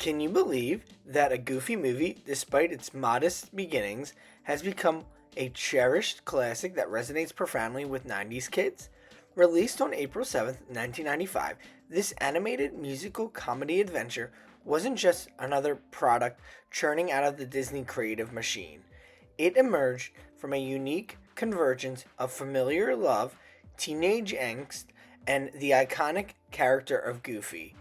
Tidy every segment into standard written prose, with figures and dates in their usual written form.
Can you believe that a Goofy movie, despite its modest beginnings, has become a cherished classic that resonates profoundly with 90s kids? Released on April 7th, 1995, this animated musical comedy adventure wasn't just another product churning out of the Disney creative machine. It emerged from a unique convergence of familiar love, teenage angst, and the iconic character of Goofy.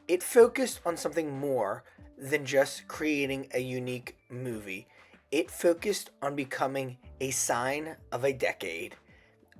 It focused on something more than just creating a unique movie. It focused on becoming a sign of a decade.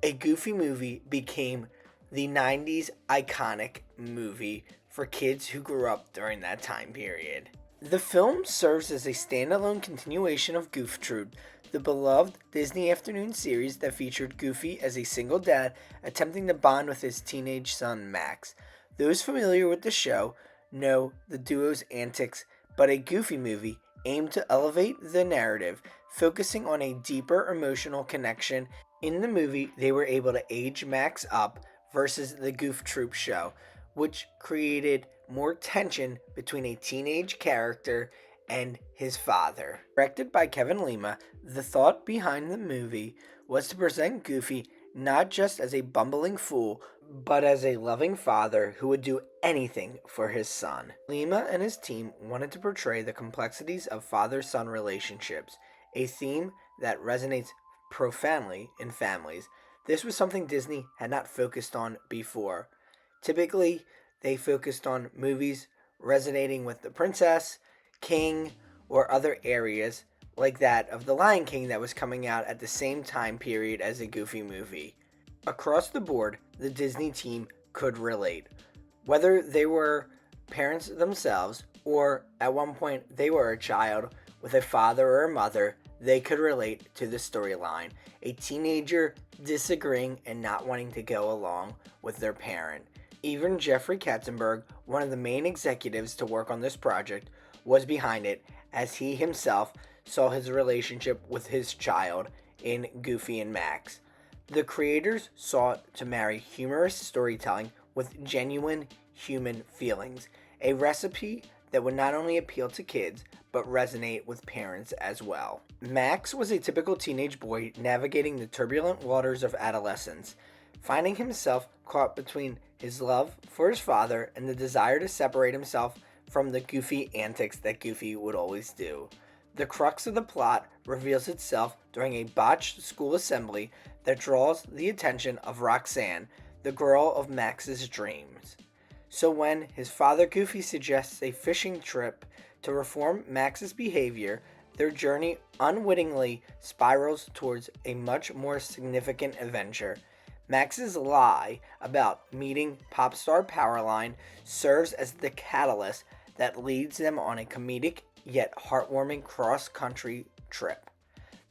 A Goofy movie became the 90s iconic movie for kids who grew up during that time period. The film serves as a standalone continuation of Goof Troop, the beloved Disney afternoon series that featured Goofy as a single dad attempting to bond with his teenage son Max. Those familiar with the show know the duo's antics, but a Goofy movie aimed to elevate the narrative, focusing on a deeper emotional connection. In the movie, they were able to age Max up versus the Goof Troop show, which created more tension between a teenage character and his father. Directed by Kevin Lima, the thought behind the movie was to present Goofy not just as a bumbling fool, but as a loving father who would do anything for his son. Lima and his team wanted to portray the complexities of father-son relationships, a theme that resonates profoundly in families. This was something Disney had not focused on before. Typically, they focused on movies resonating with the princess, king, or other areas like that of The Lion King that was coming out at the same time period as a Goofy movie. Across the board, the Disney team could relate. Whether they were parents themselves or at one point they were a child with a father or a mother, they could relate to the storyline. A teenager disagreeing and not wanting to go along with their parent. Even Jeffrey Katzenberg, one of the main executives to work on this project, was behind it as he himself saw his relationship with his child in Goofy and Max. The creators sought to marry humorous storytelling with genuine human feelings, a recipe that would not only appeal to kids, but resonate with parents as well. Max was a typical teenage boy navigating the turbulent waters of adolescence, finding himself caught between his love for his father and the desire to separate himself from the goofy antics that Goofy would always do. The crux of the plot reveals itself during a botched school assembly that draws the attention of Roxanne, the girl of Max's dreams. So when his father Goofy suggests a fishing trip to reform Max's behavior, their journey unwittingly spirals towards a much more significant adventure. Max's lie about meeting pop star Powerline serves as the catalyst that leads them on a comedic yet heartwarming cross-country trip.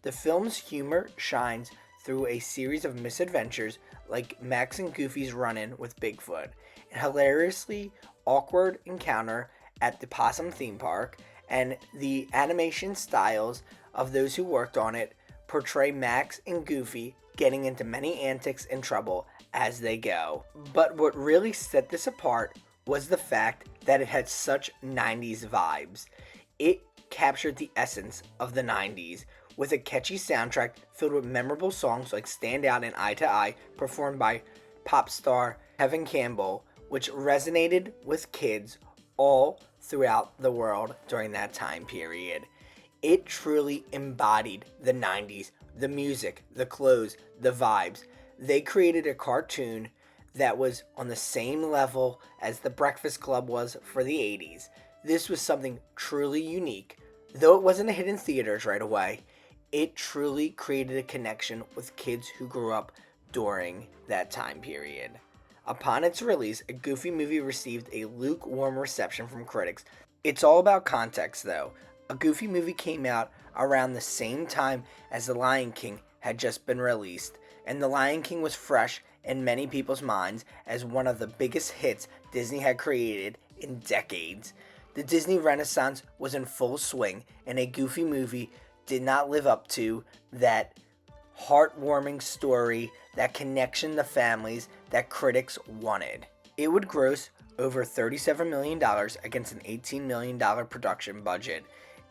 The film's humor shines through a series of misadventures like Max and Goofy's run-in with Bigfoot, a hilariously awkward encounter at the Possum theme park, and the animation styles of those who worked on it portray Max and Goofy getting into many antics and trouble as they go. But what really set this apart was the fact that it had such 90s vibes. It captured the essence of the 90s with a catchy soundtrack filled with memorable songs like Stand Out and Eye to Eye, performed by pop star Kevin Campbell, which resonated with kids all throughout the world during that time period. It truly embodied the 90s, the music, the clothes, the vibes. They created a cartoon that was on the same level as The Breakfast Club was for the 80s. This was something truly unique. Though it wasn't a hit in theaters right away, it truly created a connection with kids who grew up during that time period. Upon its release, a Goofy movie received a lukewarm reception from critics. It's all about context, though. A Goofy movie came out around the same time as The Lion King had just been released, and The Lion King was fresh in many people's minds as one of the biggest hits Disney had created in decades. The Disney Renaissance was in full swing, and a Goofy movie did not live up to that heartwarming story, that connection to families that critics wanted. It would gross over $37 million against an $18 million production budget.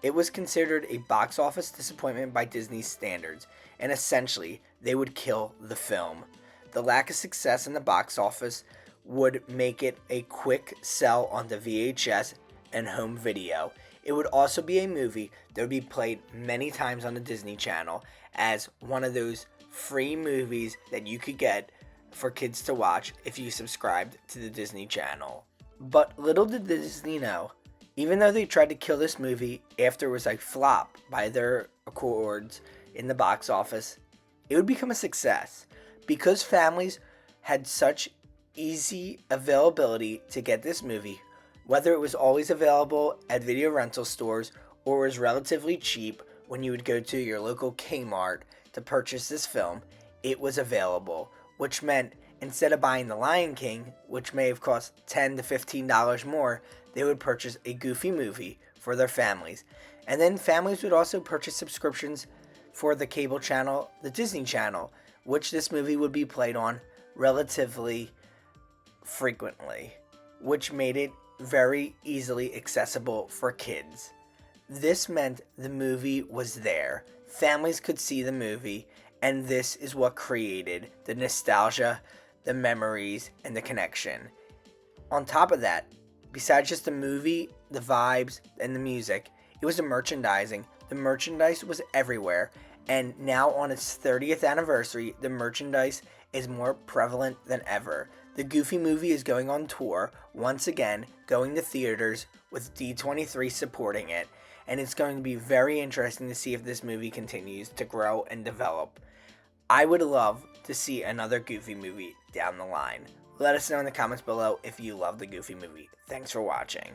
It was considered a box office disappointment by Disney's standards, and essentially, they would kill the film. The lack of success in the box office would make it a quick sell onto VHS and home video. It would also be a movie that would be played many times on the Disney Channel as one of those free movies that you could get for kids to watch if you subscribed to the Disney Channel. But little did Disney know, even though they tried to kill this movie after it was a flop by their accords in the box office, it would become a success because families had such easy availability to get this movie, whether it was always available at video rental stores or was relatively cheap when you would go to your local Kmart to purchase this film. It was available, which meant instead of buying The Lion King, which may have cost $10 to $15 more, they would purchase a Goofy movie for their families. And then families would also purchase subscriptions for the cable channel, the Disney Channel, which this movie would be played on relatively frequently, which made it very easily accessible for kids. This meant the movie was there. Families could see the movie, and this is what created the nostalgia, the memories, and the connection. On top of that, besides just the movie, the vibes, and the music, it was the merchandising. The merchandise was everywhere, and now on its 30th anniversary, the merchandise is more prevalent than ever. The Goofy movie is going on tour, once again, going to theaters with D23 supporting it, and it's going to be very interesting to see if this movie continues to grow and develop. I would love to see another Goofy movie down the line. Let us know in the comments below if you love the Goofy movie. Thanks for watching.